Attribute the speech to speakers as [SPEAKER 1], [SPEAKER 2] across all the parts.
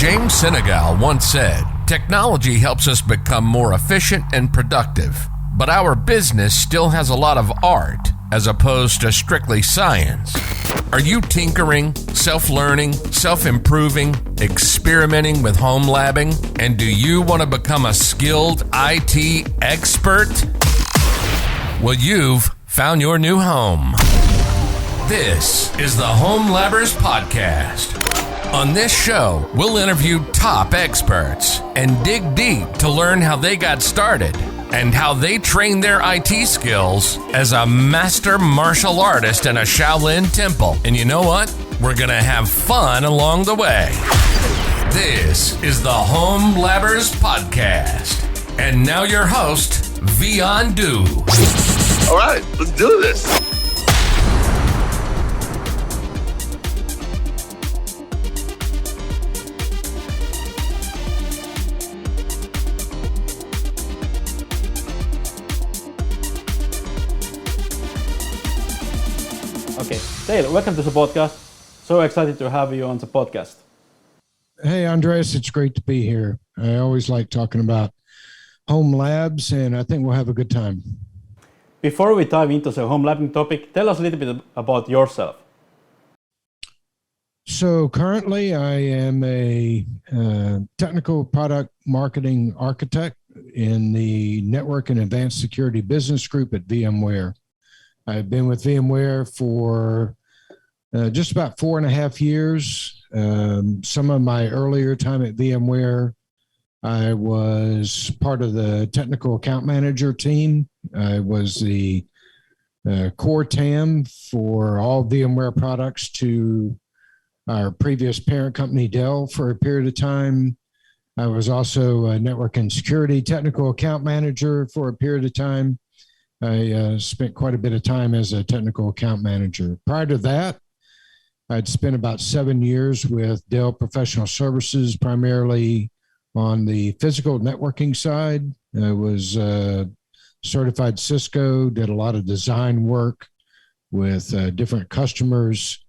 [SPEAKER 1] James Senegal once said, "Technology helps us become more efficient and productive, but our business still has a lot of art as opposed to strictly science." Are you tinkering, self-learning, self-improving, experimenting with home labbing? And do you want to become a skilled IT expert? Well, you've found your new home. This is the Home Labbers Podcast. On this show, we'll interview top experts and dig deep to learn how they got started and how they trained their IT skills as a master martial artist in a Shaolin temple. And you know what? We're going to have fun along the way. This is the Home Labbers Podcast. And now your host, Vian Du.
[SPEAKER 2] All right, let's do this.
[SPEAKER 3] Okay, Dale, welcome to the podcast. So excited to have you on the podcast.
[SPEAKER 4] Hey, Andreas, it's great to be here. I always like talking about home labs, and I think we'll have a good time.
[SPEAKER 3] Before we dive into the home labbing topic, tell us a little bit about yourself.
[SPEAKER 4] So currently, I am a technical product marketing architect in the Network and Advanced Security Business Group at VMware. I've been with VMware for just about 4.5 years. Some of my earlier time at VMware, I was part of the technical account manager team. I was the core TAM for all VMware products to our previous parent company, Dell, for a period of time. I was also a network and security technical account manager for a period of time. I spent quite a bit of time as a technical account manager. Prior to that, I'd spent about 7 years with Dell Professional Services, primarily on the physical networking side. I was certified Cisco, did a lot of design work with different customers,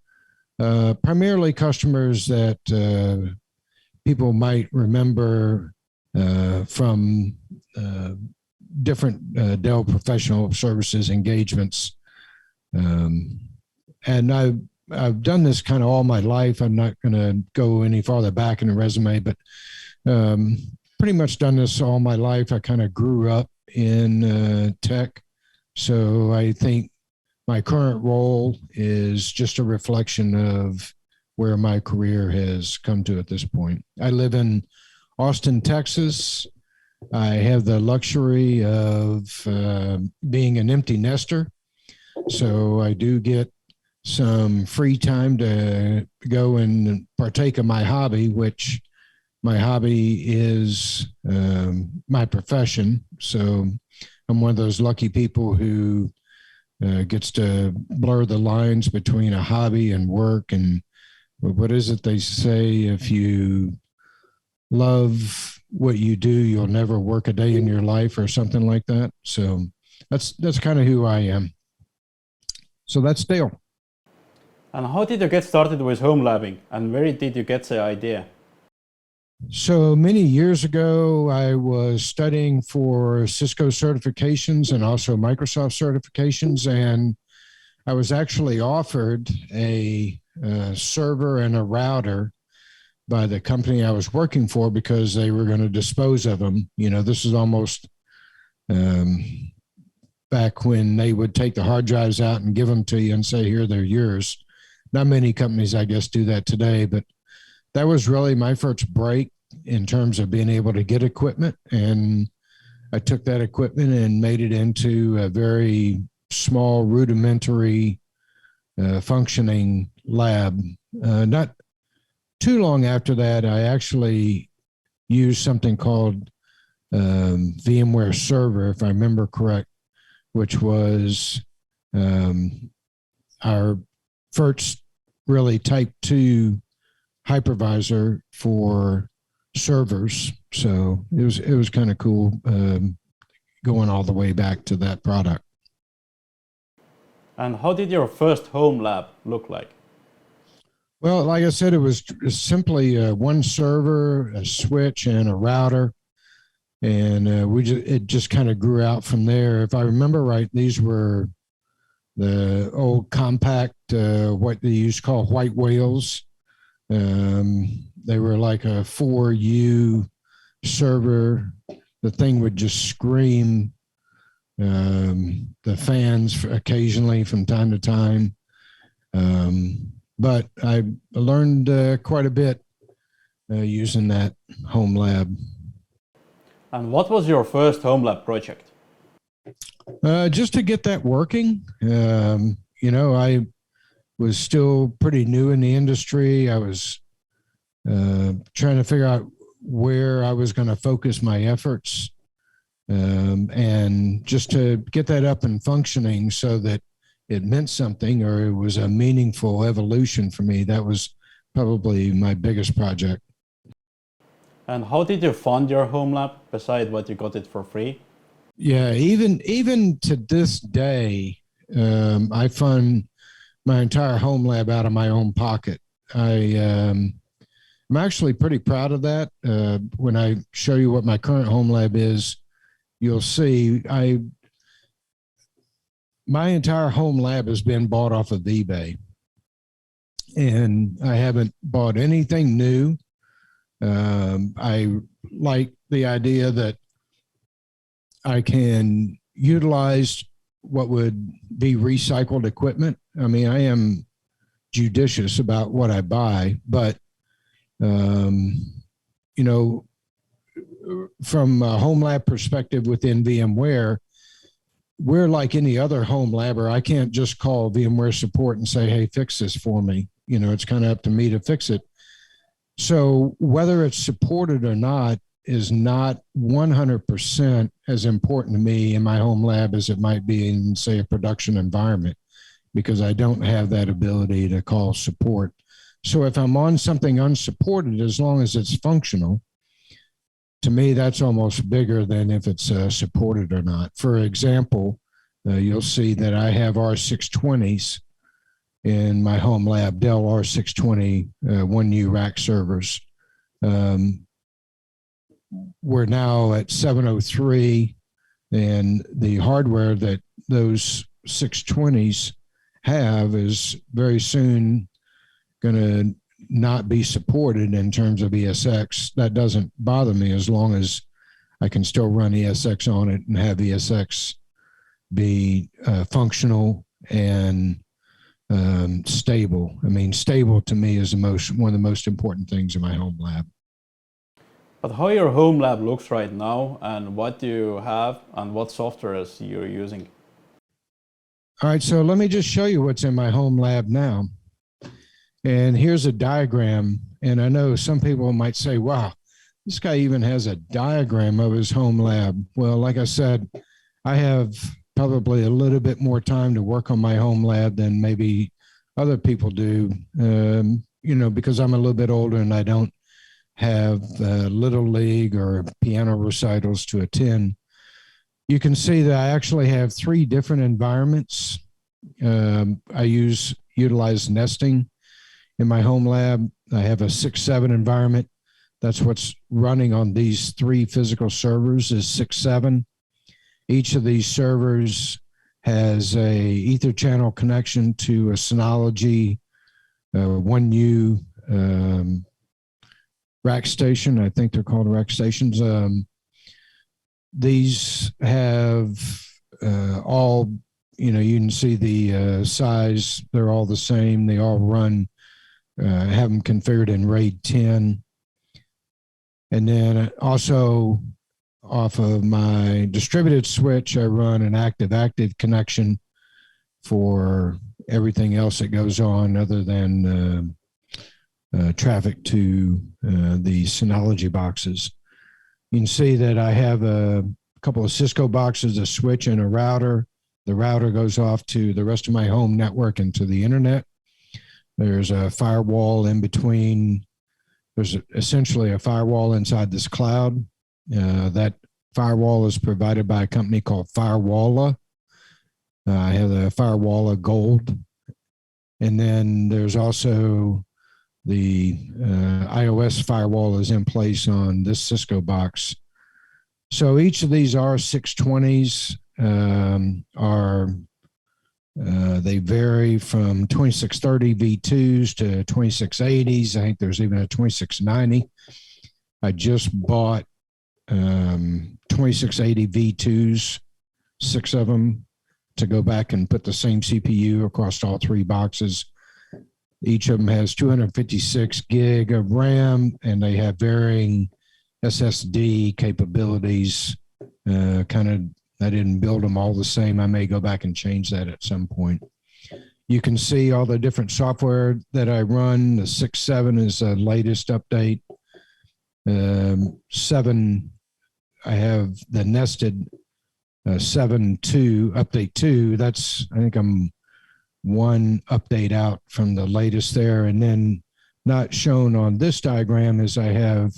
[SPEAKER 4] primarily customers that people might remember from different Dell Professional Services engagements. And I've done this kind of all my life. I'm not going to go any farther back in the resume, but pretty much done this all my life. I kind of grew up in tech. So I think my current role is just a reflection of where my career has come to at this point. I live in Austin, Texas. I have the luxury of being an empty nester. So I do get some free time to go and partake of my hobby, which my hobby is my profession. So I'm one of those lucky people who gets to blur the lines between a hobby and work. And what is it they say? If you love what you do, you'll never work a day in your life, or something like that. So that's kind of who I am. So that's Dale.
[SPEAKER 3] And how did you get started with home labbing, and where did you get the idea?
[SPEAKER 4] So many years ago, I was studying for Cisco certifications and also Microsoft certifications, and I was actually offered a server and a router by the company I was working for because they were going to dispose of them. You know, this is almost back when they would take the hard drives out and give them to you and say, here, they're yours. Not many companies, I guess, do that today, but that was really my first break in terms of being able to get equipment. And I took that equipment and made it into a very small, rudimentary, functioning lab. Not too long after that, I actually used something called VMware Server, if I remember correct, which was our first really type 2 hypervisor for servers. So it was kind of cool going all the way back to that product.
[SPEAKER 3] And how did your first home lab look like?
[SPEAKER 4] Well, like I said, it was simply one server, a switch, and a router, and it just kind of grew out from there. If I remember right, these were the old compact, what they used to call white whales. They were like a 4U server. The thing would just scream. The fans occasionally from time to time. But I learned quite a bit using that home lab.
[SPEAKER 3] And what was your first home lab project?
[SPEAKER 4] Just to get that working. I was still pretty new in the industry. I was trying to figure out where I was going to focus my efforts. And just to get that up and functioning so that it meant something or it was a meaningful evolution for me, that was probably my biggest project.
[SPEAKER 3] And how did you fund your home lab beside what you got it for free?
[SPEAKER 4] Yeah, even to this day, I fund my entire home lab out of my own pocket. I'm actually pretty proud of that. When I show you what my current home lab is, you'll see my entire home lab has been bought off of eBay, and I haven't bought anything new. I like the idea that I can utilize what would be recycled equipment. I mean, I am judicious about what I buy, but from a home lab perspective within VMware, we're like any other home labber. I can't just call VMware support and say, hey, fix this for me. It's kind of up to me to fix it. So whether it's supported or not is not 100% as important to me in my home lab as it might be in, say, a production environment, because I don't have that ability to call support. So if I'm on something unsupported, as long as it's functional, to me, that's almost bigger than if it's supported or not. For example, you'll see that I have R620s in my home lab, Dell R620 1U rack servers. We're now at 703, and the hardware that those 620s have is very soon going to not be supported in terms of ESX. That doesn't bother me as long as I can still run ESX on it and have ESX be functional and stable. I mean, stable to me is one of the most important things in my home lab.
[SPEAKER 3] But how your home lab looks right now, and what do you have, and what software you're using?
[SPEAKER 4] All right, so let me just show you what's in my home lab now. And here's a diagram. And I know some people might say, wow, this guy even has a diagram of his home lab. Well, like I said, I have probably a little bit more time to work on my home lab than maybe other people do, because I'm a little bit older and I don't have Little League or piano recitals to attend. You can see that I actually have 3 different environments. I utilize nesting in my home lab. I have a 6-7 environment. That's what's running on these 3 physical servers is 6-7. Each of these servers has a Ether channel connection to a Synology 1U rack station. I think they're called rack stations. These have all, you can see the size. They're all the same. They all run, have them configured in RAID 10. And then also off of my distributed switch, I run an active-active connection for everything else that goes on other than traffic to the Synology boxes. You can see that I have a couple of Cisco boxes, a switch and a router. The router goes off to the rest of my home network and to the internet. There's a firewall in between. There's essentially a firewall inside this cloud. That firewall is provided by a company called Firewalla. I have the Firewalla Gold. And then there's also the iOS firewall is in place on this Cisco box. So each of these R620s they vary from 2630 V2s to 2680s. I think there's even a 2690. I just bought 2680 V2s, 6 of them, to go back and put the same CPU across all 3 boxes. Each of them has 256 gig of RAM, and they have varying SSD capabilities. I didn't build them all the same. I may go back and change that at some point. You can see all the different software that I run. The 6.7 is the latest update. 7, I have the nested 7.2, update 2. That's, I think I'm one update out from the latest there. And then not shown on this diagram is I have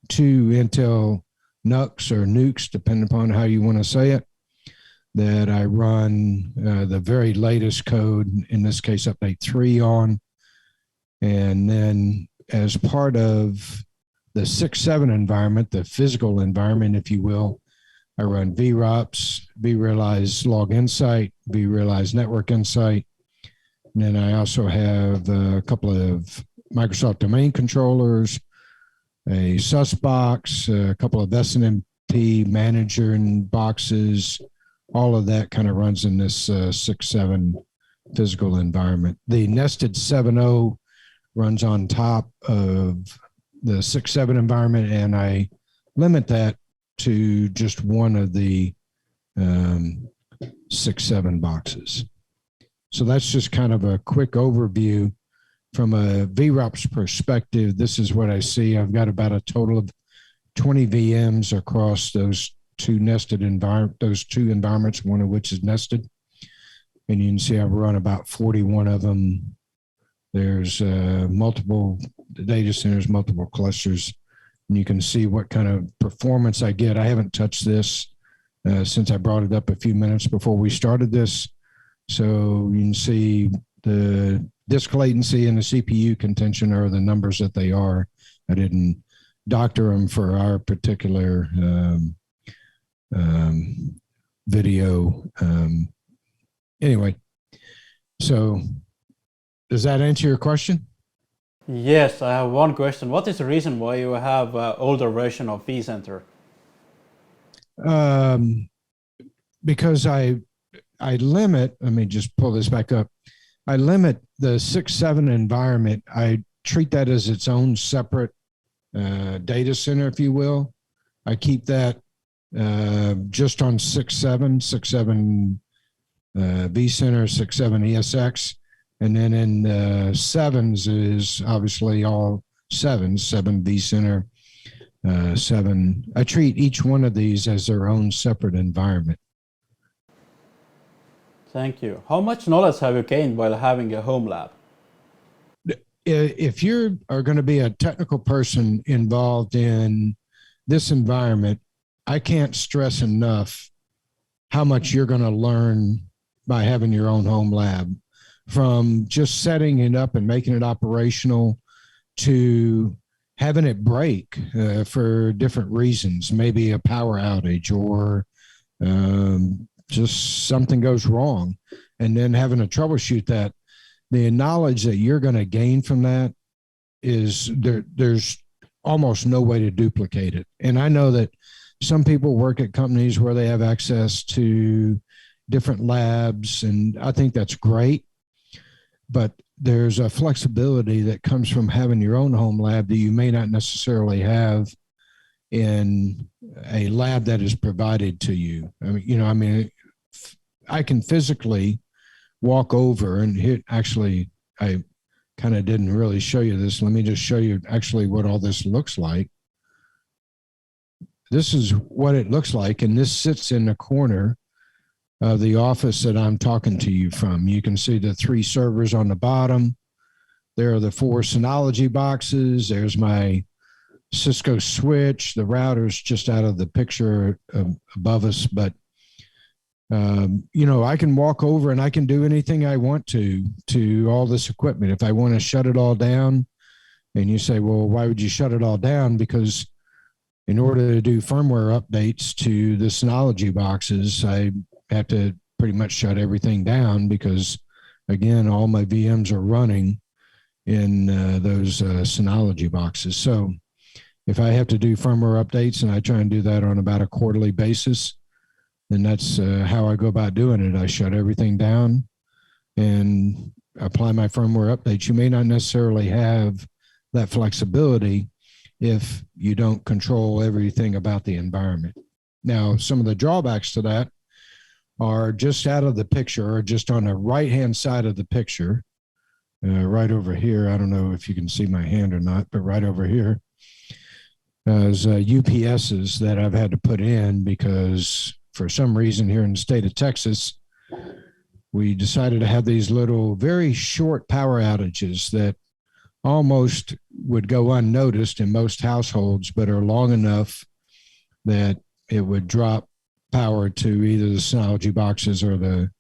[SPEAKER 4] 2 Intel NUCs or nukes, depending upon how you want to say it, that I run the very latest code, in this case update 3 on. And then as part of the 6.7 environment, the physical environment, if you will, I run VROPS, vRealize Log Insight, vRealize Network Insight. And then I also have a couple of Microsoft domain controllers, a SUS box, a couple of SNMP manager and boxes. All of that kind of runs in this 6.7 physical environment. The nested 7.0 runs on top of the 6.7 environment, and I limit that to just one of the 6.7 boxes. So that's just kind of a quick overview from a VROPS perspective. This is what I see. I've got about a total of 20 VMs across those 2 nested those 2 environments, one of which is nested. And you can see I've run about 41 of them. There's multiple data centers, multiple clusters, and you can see what kind of performance I get. I haven't touched this since I brought it up a few minutes before we started this. So you can see the disk latency and the CPU contention are the numbers that they are. I didn't doctor them for our particular video. Anyway, so does that answer your question?
[SPEAKER 3] Yes, I have one question. What is the reason why you have an older version of vCenter?
[SPEAKER 4] Because I limit, let me just pull this back up. I limit the 6.7 environment. I treat that as its own separate data center, if you will. I keep that just on 6.7 vCenter, 6.7 ESX. And then in 7s is obviously all 7 vCenter, 7. I treat each one of these as their own separate environment.
[SPEAKER 3] Thank you. How much knowledge have you gained while having a home lab?
[SPEAKER 4] If you are going to be a technical person involved in this environment, I can't stress enough how much you're going to learn by having your own home lab, from just setting it up and making it operational to having it break for different reasons, maybe a power outage or just something goes wrong, and then having to troubleshoot that. The knowledge that you're going to gain from that is there's almost no way to duplicate it. And I know that some people work at companies where they have access to different labs, and I think that's great. But there's a flexibility that comes from having your own home lab that you may not necessarily have in a lab that is provided to you. I can physically walk over and hit, actually, I kind of didn't really show you this. Let me just show you actually what all this looks like. This is what it looks like, and this sits in the corner of the office that I'm talking to you from. You can see the 3 servers on the bottom. There are the 4 Synology boxes. There's my Cisco switch. The router's just out of the picture above us, but I can walk over and I can do anything I want to all this equipment. If I want to shut it all down, And you say, well, why would you shut it all down? Because in order to do firmware updates to the Synology boxes, I have to pretty much shut everything down because, again, all my VMs are running in those Synology boxes. So if I have to do firmware updates, and I try and do that on about a quarterly basis, then that's how I go about doing it. I shut everything down and apply my firmware updates. You may not necessarily have that flexibility if you don't control everything about the environment. Now, some of the drawbacks to that are just out of the picture, or just on the right-hand side of the picture, right over here. I don't know if you can see my hand or not, but right over here is UPSs that I've had to put in because for some reason here in the state of Texas, we decided to have these little very short power outages that almost would go unnoticed in most households, but are long enough that it would drop power to either the Synology boxes or the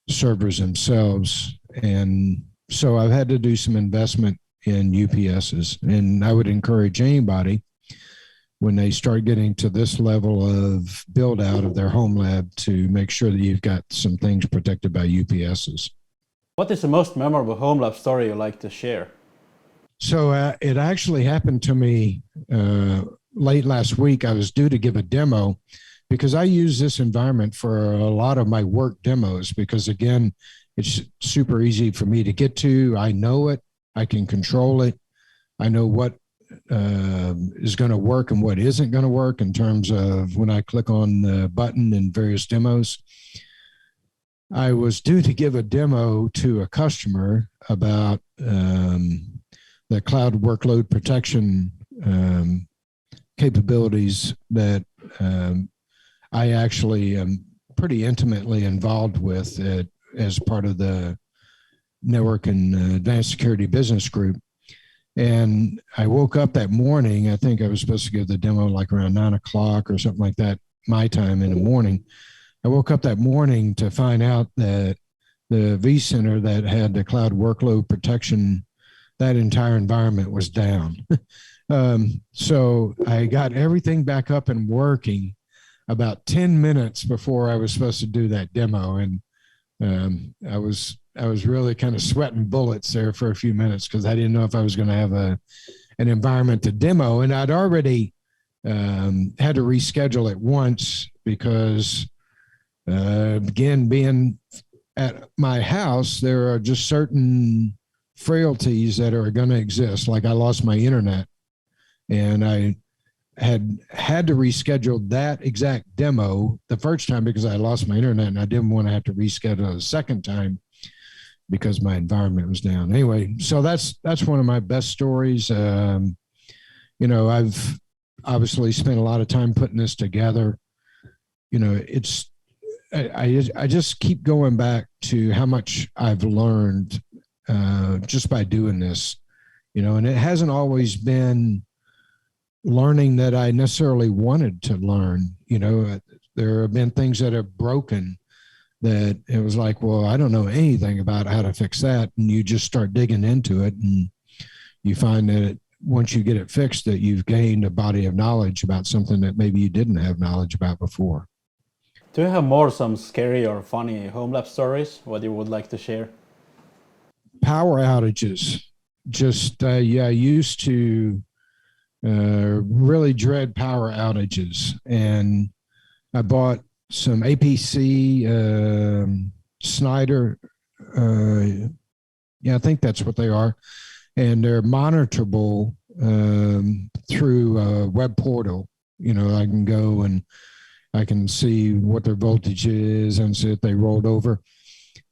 [SPEAKER 4] servers themselves. And so I've had to do some investment in UPSs. And I would encourage anybody, when they start getting to this level of build out of their home lab, to make sure that you've got some things protected by UPSs.
[SPEAKER 3] What is the most memorable home lab story you like to share?
[SPEAKER 4] So it actually happened to me late last week. I was due to give a demo because I use this environment for a lot of my work demos because, again, it's super easy for me to get to. I know it. I can control it. I know what is going to work and what isn't going to work in terms of when I click on the button in various demos. I was due to give a demo to a customer about the cloud workload protection capabilities that I actually am pretty intimately involved with as part of the network and advanced security business group. And I woke up that morning, I think I was supposed to give the demo like around 9 o'clock or something like that, my time in the morning. I woke up that morning to find out that the vCenter that had the cloud workload protection, that entire environment was down. So I got everything back up and working about 10 minutes before I was supposed to do that demo. And I was really kind of sweating bullets there for a few minutes because I didn't know if I was going to have an environment to demo. And I'd already had to reschedule it once because, again, being at my house, there are just certain frailties that are going to exist. Like I lost my internet, and I had to reschedule that exact demo the first time because I lost my internet, and I didn't want to have to reschedule it a second time because my environment was down. Anyway, so that's one of my best stories. I've obviously spent a lot of time putting this together. I just keep going back to how much I've learned just by doing this, and it hasn't always been learning that I necessarily wanted to learn. There have been things that have broken that it was like, well, I don't know anything about how to fix that. And you just start digging into it, and you find that once you get it fixed, that you've gained a body of knowledge about something that maybe you didn't have knowledge about before.
[SPEAKER 3] Do you have some scary or funny home lab stories, what you would like to share?
[SPEAKER 4] Power outages. I used to really dread power outages. And I bought some APC Snyder. I think that's what they are. And they're monitorable through a web portal. I can go and I can see what their voltage is and see if they rolled over.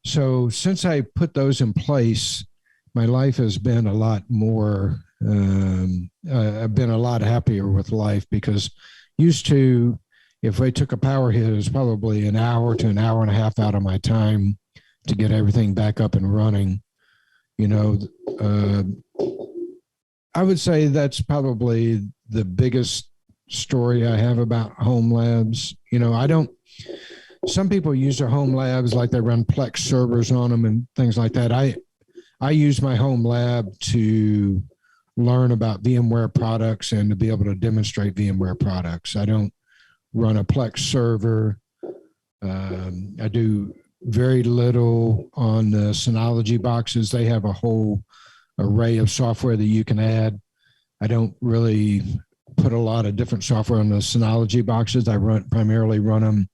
[SPEAKER 4] So since I put those in place, my life has been a lot more, I've been a lot happier with life because used to, if I took a power hit, it was probably an hour to an hour and a half out of my time to get everything back up and running. I would say that's probably the biggest story I have about home labs. Some people use their home labs like they run Plex servers on them and things like that. I use my home lab to learn about VMware products and to be able to demonstrate VMware products. I don't run a Plex server. I do very little on the Synology boxes. They have a whole array of software that you can add. I don't really put a lot of different software on the Synology boxes. I primarily run them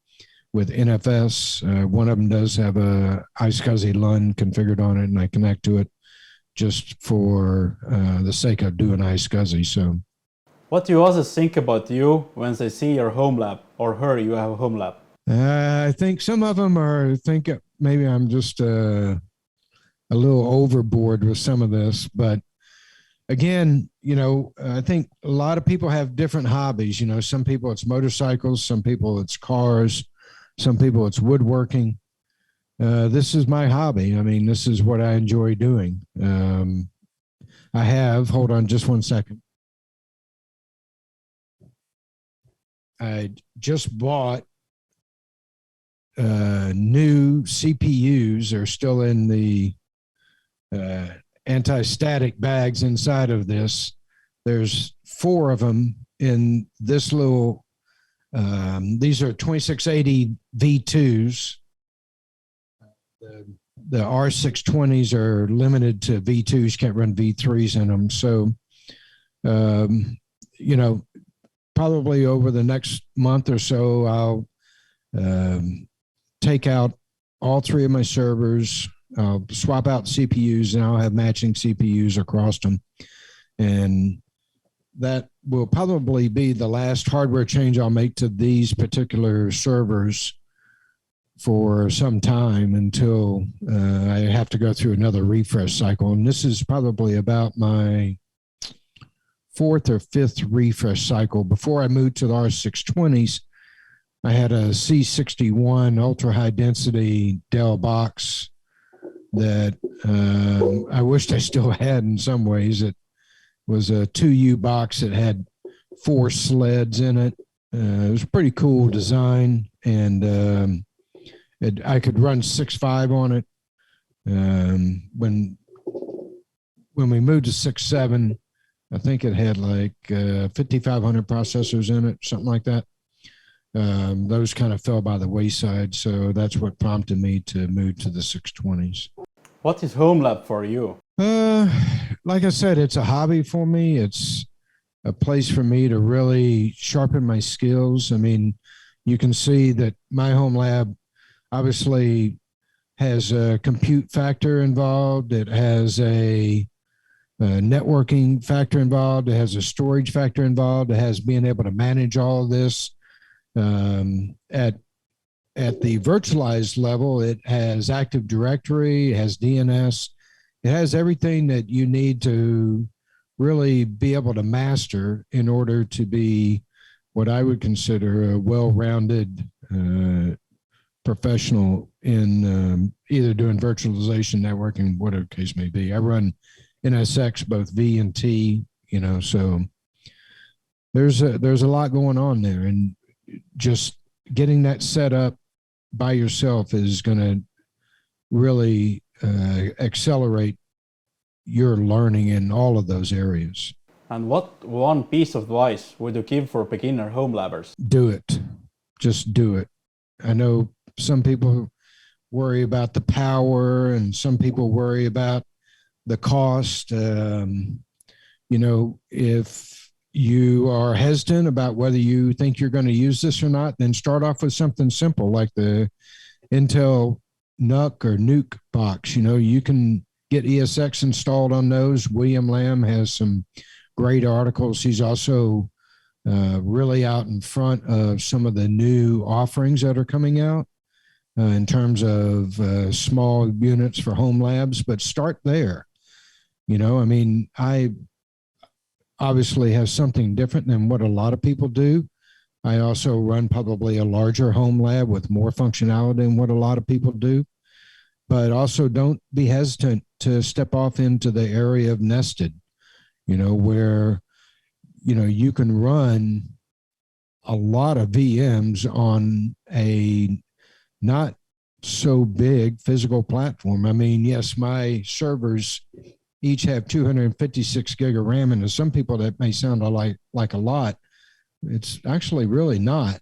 [SPEAKER 4] with NFS. One of them does have a iSCSI LUN configured on it, and I connect to it just for the sake of doing iSCSI. So,
[SPEAKER 3] what do others think about you when they see your home lab or hear you have a home lab?
[SPEAKER 4] I think some of them think maybe I'm just a little overboard with some of this, but again, I think a lot of people have different hobbies. Some people it's motorcycles, some people it's cars, some people it's woodworking. This is my hobby. I mean, this is what I enjoy doing. Hold on just one second. I just bought new CPUs. Are still in the anti-static bags inside of this. There's 4 of them in this little, these are 2680 V2s. The R620s are limited to V2s, can't run V3s in them. So, probably over the next month or so, I'll take out all 3 of my servers. I'll swap out CPUs, and I'll have matching CPUs across them. And that will probably be the last hardware change I'll make to these particular servers for some time until I have to go through another refresh cycle. And this is probably about my 4th or 5th refresh cycle. Before I moved to the R620s, I had a C61 ultra high density Dell box that I wished I still had in some ways. It was a 2U box that had 4 sleds in it. It was a pretty cool design, and I could run 6.5 on it. When we moved to 6.7, I think it had like 5,500 processors in it, something like that. Those kind of fell by the wayside, so that's what prompted me to move to the 620s.
[SPEAKER 3] What is home lab for you?
[SPEAKER 4] Like I said, it's a hobby for me. It's a place for me to really sharpen my skills. I mean, you can see that my home lab obviously has a compute factor involved. It has a networking factor involved. It has a storage factor involved. It has being able to manage all of this. At the virtualized level, it has Active Directory, it has DNS. It has everything that you need to really be able to master in order to be what I would consider a well-rounded professional in either doing virtualization, networking, whatever the case may be. I run NSX, both V and T, so there's a lot going on there, and just getting that set up by yourself is going to really accelerate your learning in all of those areas.
[SPEAKER 3] And what one piece of advice would you give for beginner home labbers?
[SPEAKER 4] Do it. Just do it. I know some people worry about the power, and some people worry about the cost. If you are hesitant about whether you think you're going to use this or not, then start off with something simple like the Intel NUC or Nuke box. You can get ESX installed on those. William Lamb has some great articles. He's also really out in front of some of the new offerings that are coming out in terms of small units for home labs, but start there. I obviously have something different than what a lot of people do. I also run probably a larger home lab with more functionality than what a lot of people do. But also don't be hesitant to step off into the area of nested, where, you can run a lot of VMs on a not so big physical platform. I mean, yes, my servers each have 256 gig of RAM. And to some people, that may sound like a lot. It's actually really not.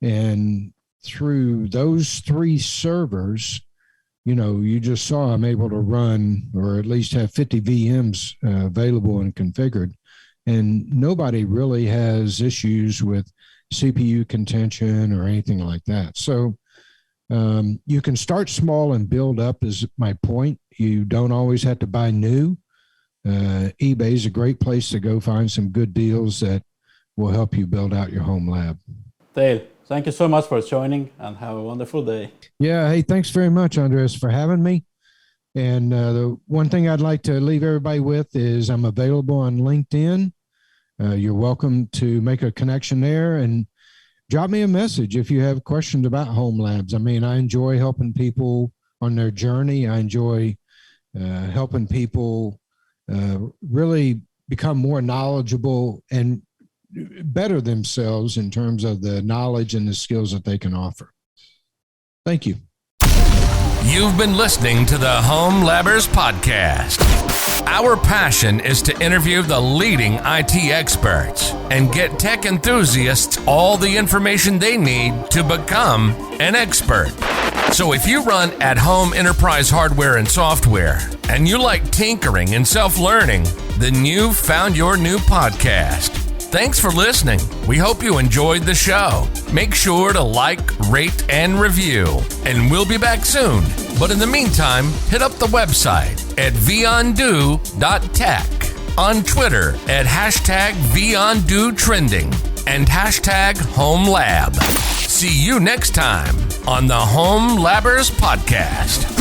[SPEAKER 4] And through those 3 servers, you just saw I'm able to run, or at least have 50 VMs available and configured. And nobody really has issues with CPU contention or anything like that. So you can start small and build up is my point. You don't always have to buy new. eBay is a great place to go find some good deals that will help you build out your home lab.
[SPEAKER 3] Dale, thank you so much for joining, and have a wonderful day.
[SPEAKER 4] Yeah, hey, thanks very much, Andres, for having me. And the one thing I'd like to leave everybody with is I'm available on LinkedIn. You're welcome to make a connection there and drop me a message if you have questions about home labs. I mean, I enjoy helping people on their journey. I enjoy helping people really become more knowledgeable and better themselves in terms of the knowledge and the skills that they can offer. Thank you.
[SPEAKER 1] You've been listening to the Home Labbers Podcast. Our passion is to interview the leading IT experts and get tech enthusiasts all the information they need to become an expert. So if you run at-home enterprise hardware and software, and you like tinkering and self-learning, then you've found your new podcast. Thanks for listening. We hope you enjoyed the show. Make sure to like, rate, and review. And we'll be back soon. But in the meantime, hit up the website at vundo.tech, on Twitter at #VUndoTrending and #HomeLab. See you next time on the Home Labbers Podcast.